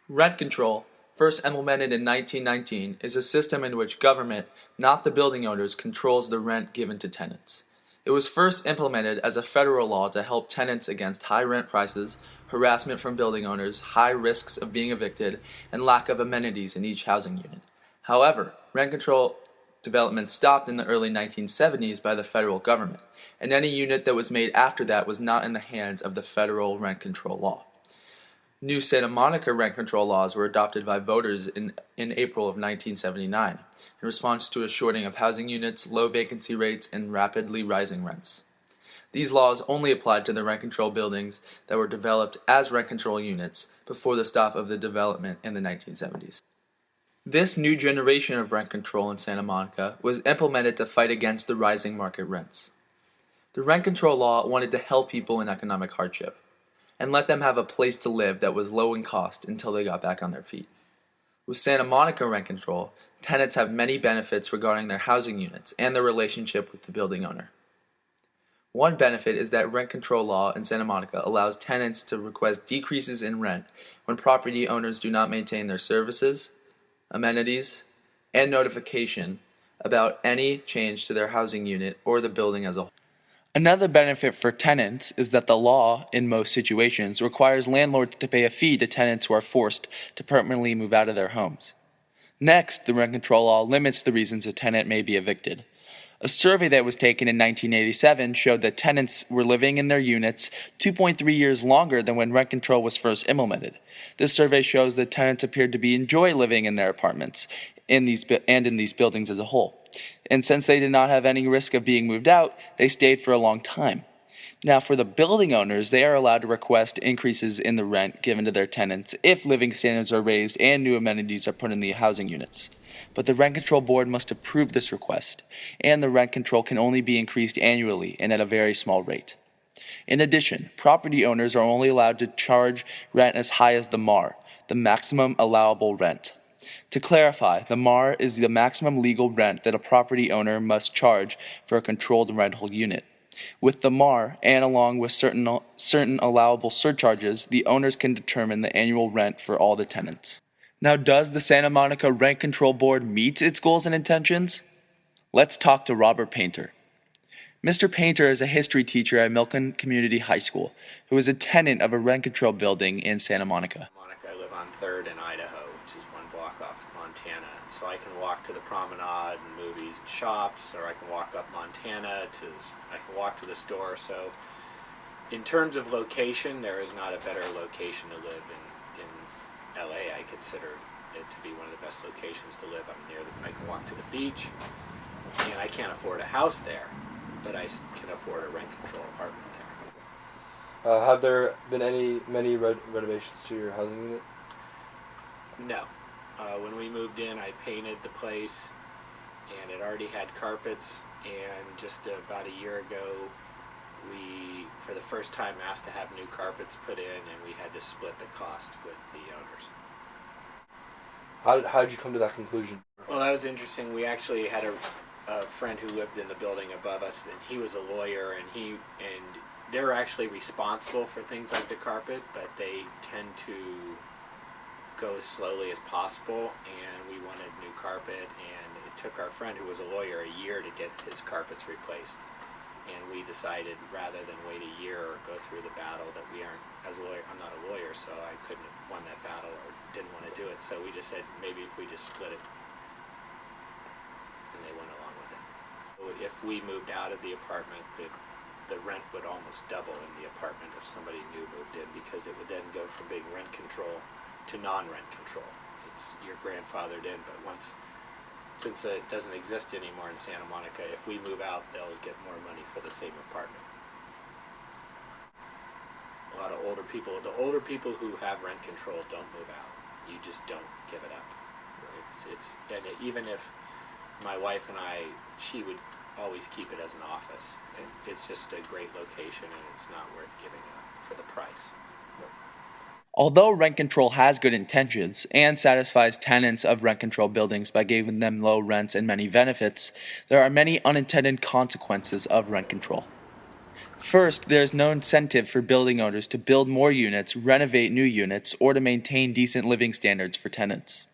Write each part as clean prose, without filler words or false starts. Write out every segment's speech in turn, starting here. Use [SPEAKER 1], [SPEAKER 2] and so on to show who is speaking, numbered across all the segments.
[SPEAKER 1] Rent control, first implemented in 1919, is a system in which government, not the building owners, controls the rent given to tenants. It was first implemented as a federal law to help tenants against high rent prices, harassment from building owners, high risks of being evicted, and lack of amenities in each housing unit. However, rent control development stopped in the early 1970s by the federal government, and any unit that was made after that was not in the hands of the federal rent control law. New Santa Monica rent control laws were adopted by voters in April of 1979 in response to a shorting of housing units, low vacancy rates, and rapidly rising rents. These laws only applied to the rent control buildings that were developed as rent control units before the stop of the development in the 1970s. This new generation of rent control in Santa Monica was implemented to fight against the rising market rents. The rent control law wanted to help people in economic hardship and let them have a place to live that was low in cost until they got back on their feet. With Santa Monica rent control, tenants have many benefits regarding their housing units and their relationship with the building owner. One benefit is that rent control law in Santa Monica allows tenants to request decreases in rent when property owners do not maintain their services, amenities, and notification about any change to their housing unit or the building as a whole. Another benefit for tenants is that the law, in most situations, requires landlords to pay a fee to tenants who are forced to permanently move out of their homes. Next, the rent control law limits the reasons a tenant may be evicted. A survey that was taken in 1987 showed that tenants were living in their units 2.3 years longer than when rent control was first implemented. This survey shows that tenants appeared to enjoy living in their apartments in these buildings as a whole. And since they did not have any risk of being moved out, they stayed for a long time. Now, for the building owners, they are allowed to request increases in the rent given to their tenants if living standards are raised and new amenities are put in the housing units. But the Rent Control Board must approve this request, and the rent control can only be increased annually and at a very small rate. In addition, property owners are only allowed to charge rent as high as the MAR, the maximum allowable rent. To clarify, the MAR is the maximum legal rent that a property owner must charge for a controlled rental unit. With the MAR, and along with certain allowable surcharges, the owners can determine the annual rent for all the tenants. Now, does the Santa Monica Rent Control Board meet its goals and intentions? Let's talk to Robert Painter. Mr. Painter is a history teacher at Milken Community High School, who is a tenant of a rent control building in Santa Monica.
[SPEAKER 2] I live on 3rd in Idaho, which is one block off Montana. So I can walk to the promenade and movies and shops, or I can walk up Montana I can walk to the store. So in terms of location, there is not a better location to live in LA. I consider it to be one of the best locations to live. I can walk to the beach, and I can't afford a house there, but I can afford a rent control apartment there.
[SPEAKER 3] Have there been many renovations to your housing unit?
[SPEAKER 2] No. When we moved in, I painted the place, and it already had carpets, and just about a year ago, we, for the first time, asked to have new carpets put in, and we had to split the cost with the owners.
[SPEAKER 3] How did you come to that conclusion?
[SPEAKER 2] Well, that was interesting. We actually had a friend who lived in the building above us, and he was a lawyer, and they're actually responsible for things like the carpet, but they tend to go as slowly as possible, and we wanted new carpet, and it took our friend who was a lawyer a year to get his carpets replaced. And we decided, rather than wait a year or go through the battle, that we aren't, as a lawyer, I'm not a lawyer, so I couldn't have won that battle or didn't want to do it. So we just said, maybe if we just split it. And they went along with it. So if we moved out of the apartment, the rent would almost double in the apartment if somebody new moved in, because it would then go from being rent control to non-rent control. You're grandfathered in, but since it doesn't exist anymore in Santa Monica, if we move out, they'll get more money for the same apartment. A lot of older people, the older people who have rent control don't move out. You just don't give it up. And even if my wife and she would always keep it as an office. It's just a great location, and it's not worth giving up for the price.
[SPEAKER 1] Although rent control has good intentions and satisfies tenants of rent control buildings by giving them low rents and many benefits, there are many unintended consequences of rent control. First, there is no incentive for building owners to build more units, renovate new units, or to maintain decent living standards for tenants.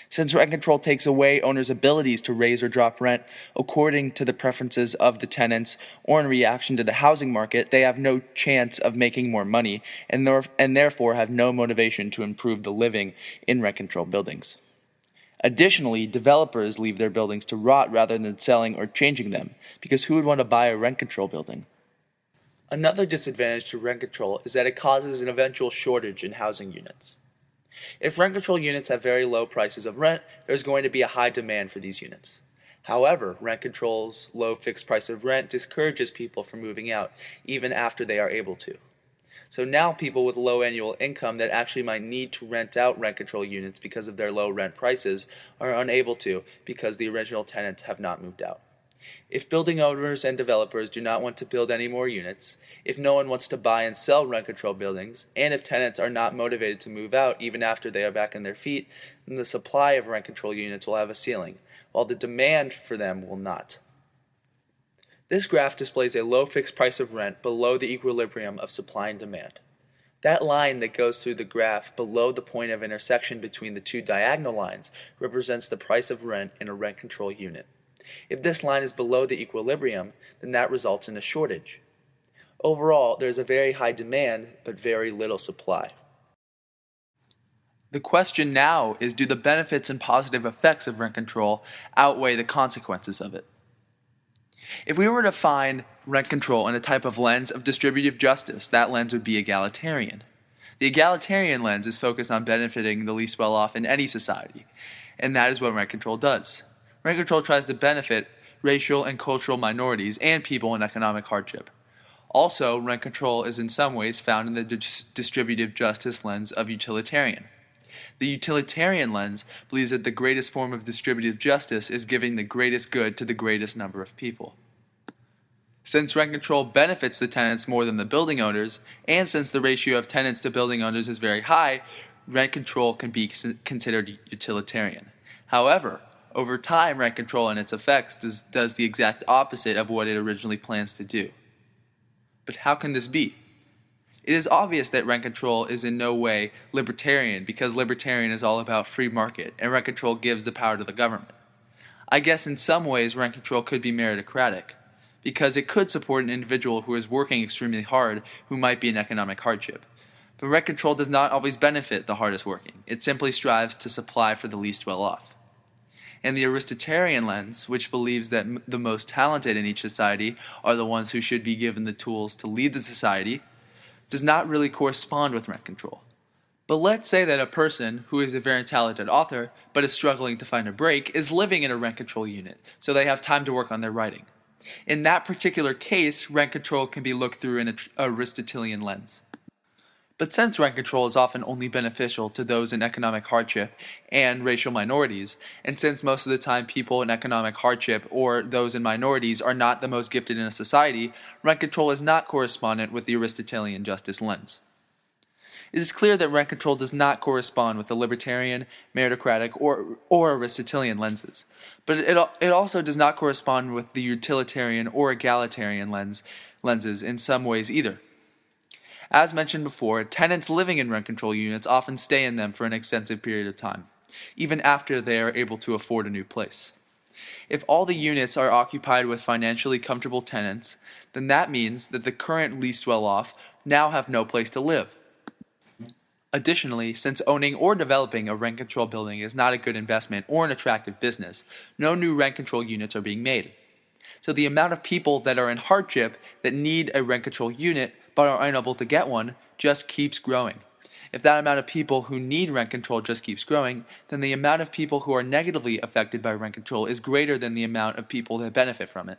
[SPEAKER 1] Since rent control takes away owners' abilities to raise or drop rent according to the preferences of the tenants or in reaction to the housing market, they have no chance of making more money and therefore have no motivation to improve the living in rent control buildings. Additionally, developers leave their buildings to rot rather than selling or changing them, because who would want to buy a rent control building? Another disadvantage to rent control is that it causes an eventual shortage in housing units. If rent control units have very low prices of rent, there's going to be a high demand for these units. However, rent control's low fixed price of rent discourages people from moving out, even after they are able to. So now people with low annual income that actually might need to rent out rent control units because of their low rent prices are unable to because the original tenants have not moved out. If building owners and developers do not want to build any more units, if no one wants to buy and sell rent control buildings, and if tenants are not motivated to move out even after they are back on their feet, then the supply of rent control units will have a ceiling, while the demand for them will not. This graph displays a low fixed price of rent below the equilibrium of supply and demand. That line that goes through the graph below the point of intersection between the two diagonal lines represents the price of rent in a rent control unit. If this line is below the equilibrium, then that results in a shortage. Overall, there is a very high demand, but very little supply. The question now is, do the benefits and positive effects of rent control outweigh the consequences of it? If we were to define rent control in a type of lens of distributive justice, that lens would be egalitarian. The egalitarian lens is focused on benefiting the least well-off in any society, and that is what rent control does. Rent control tries to benefit racial and cultural minorities and people in economic hardship. Also, rent control is in some ways found in the distributive justice lens of utilitarian. The utilitarian lens believes that the greatest form of distributive justice is giving the greatest good to the greatest number of people. Since rent control benefits the tenants more than the building owners, and since the ratio of tenants to building owners is very high, rent control can be considered utilitarian. However, over time, rent control and its effects does the exact opposite of what it originally plans to do. But how can this be? It is obvious that rent control is in no way libertarian, because libertarian is all about free market, and rent control gives the power to the government. I guess in some ways rent control could be meritocratic, because it could support an individual who is working extremely hard who might be in economic hardship. But rent control does not always benefit the hardest working. It simply strives to supply for the least well-off. And the Aristotelian lens, which believes that the most talented in each society are the ones who should be given the tools to lead the society, does not really correspond with rent control. But let's say that a person who is a very talented author but is struggling to find a break is living in a rent control unit, so they have time to work on their writing. In that particular case, rent control can be looked through in an Aristotelian lens. But since rent control is often only beneficial to those in economic hardship and racial minorities, and since most of the time people in economic hardship or those in minorities are not the most gifted in a society, rent control is not correspondent with the Aristotelian justice lens. It is clear that rent control does not correspond with the libertarian, meritocratic, or Aristotelian lenses, but it also does not correspond with the utilitarian or egalitarian lenses in some ways either. As mentioned before, tenants living in rent control units often stay in them for an extensive period of time, even after they are able to afford a new place. If all the units are occupied with financially comfortable tenants, then that means that the current least well-off now have no place to live. Additionally, since owning or developing a rent control building is not a good investment or an attractive business, no new rent control units are being made. So the amount of people that are in hardship that need a rent control unit but are unable to get one just keeps growing. If that amount of people who need rent control just keeps growing, then the amount of people who are negatively affected by rent control is greater than the amount of people that benefit from it.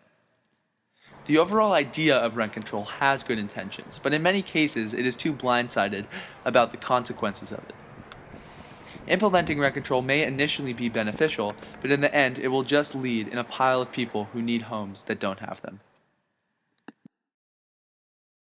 [SPEAKER 1] The overall idea of rent control has good intentions, but in many cases it is too blindsided about the consequences of it. Implementing rent control may initially be beneficial, but in the end it will just lead in a pile of people who need homes that don't have them.